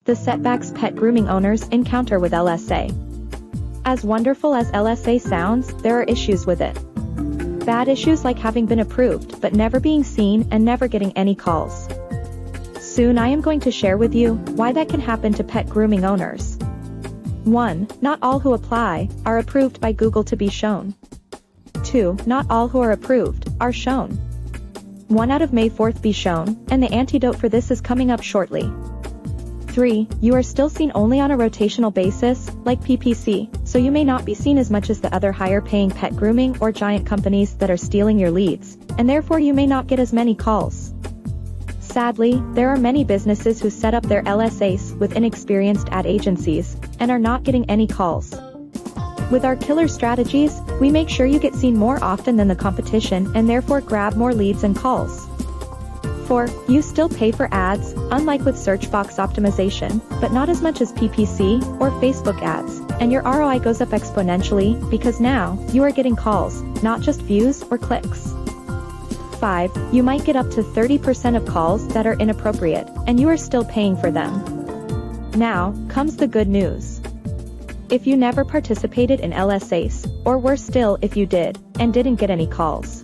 The setbacks pet grooming owners encounter with LSA. As wonderful as LSA sounds, there are issues with it. Bad issues like having been approved but never being seen and never getting any calls. Soon I am going to share with you why that can happen to pet grooming owners. 1. Not all who apply are approved by Google to be shown. 2. Not all who are approved are shown. 1 out of May 4th be shown, and the antidote for this is coming up shortly. 3. You are still seen only on a rotational basis, like PPC, so you may not be seen as much as the other higher-paying pet grooming or giant companies that are stealing your leads, and therefore you may not get as many calls. Sadly, there are many businesses who set up their LSAs with inexperienced ad agencies, and are not getting any calls. With our killer strategies, we make sure you get seen more often than the competition and therefore grab more leads and calls. 4. You still pay for ads, unlike with search box optimization, but not as much as PPC or Facebook ads, and your ROI goes up exponentially because now you are getting calls, not just views or clicks. 5. You might get up to 30% of calls that are inappropriate, and you are still paying for them. Now comes the good news. If you never participated in LSAs, or worse still if you did, and didn't get any calls,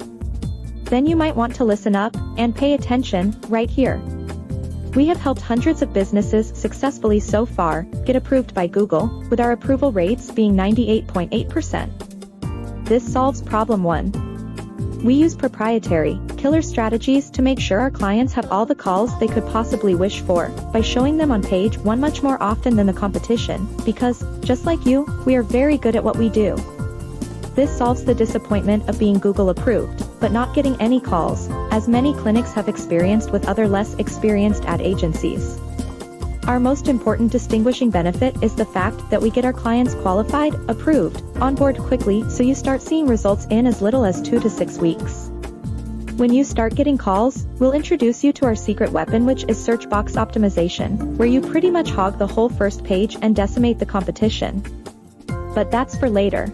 then you might want to listen up and pay attention right here. We have helped hundreds of businesses successfully so far get approved by Google, with our approval rates being 98.8%. This solves problem 1. We use proprietary, killer strategies to make sure our clients have all the calls they could possibly wish for, by showing them on page 1 much more often than the competition, because, just like you, we are very good at what we do. This solves the disappointment of being Google approved, but not getting any calls, as many clinics have experienced with other less experienced ad agencies. Our most important distinguishing benefit is the fact that we get our clients qualified, approved, on board quickly, so you start seeing results in as little as 2 to 6 weeks. When you start getting calls, we'll introduce you to our secret weapon, which is search box optimization, where you pretty much hog the whole first page and decimate the competition. But that's for later.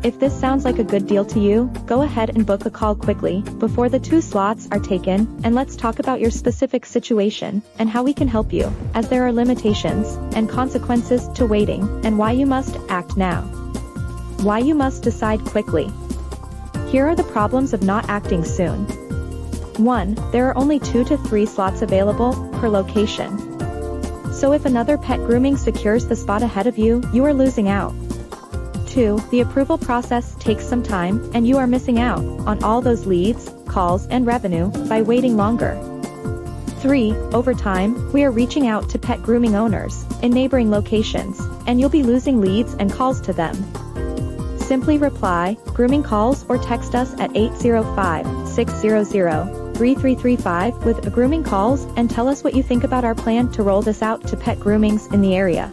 If this sounds like a good deal to you, go ahead and book a call quickly, before the 2 slots are taken, and let's talk about your specific situation, and how we can help you, as there are limitations and consequences to waiting, and why you must act now. Why you must decide quickly. Here are the problems of not acting soon. 1. There are only 2 to 3 slots available per location. So if another pet grooming secures the spot ahead of you, you are losing out. 2. The approval process takes some time, and you are missing out on all those leads, calls, and revenue by waiting longer. 3. Over time, we are reaching out to pet grooming owners in neighboring locations, and you'll be losing leads and calls to them. Simply reply, grooming calls, or text us at 805-600-3335 with grooming calls and tell us what you think about our plan to roll this out to pet groomings in the area.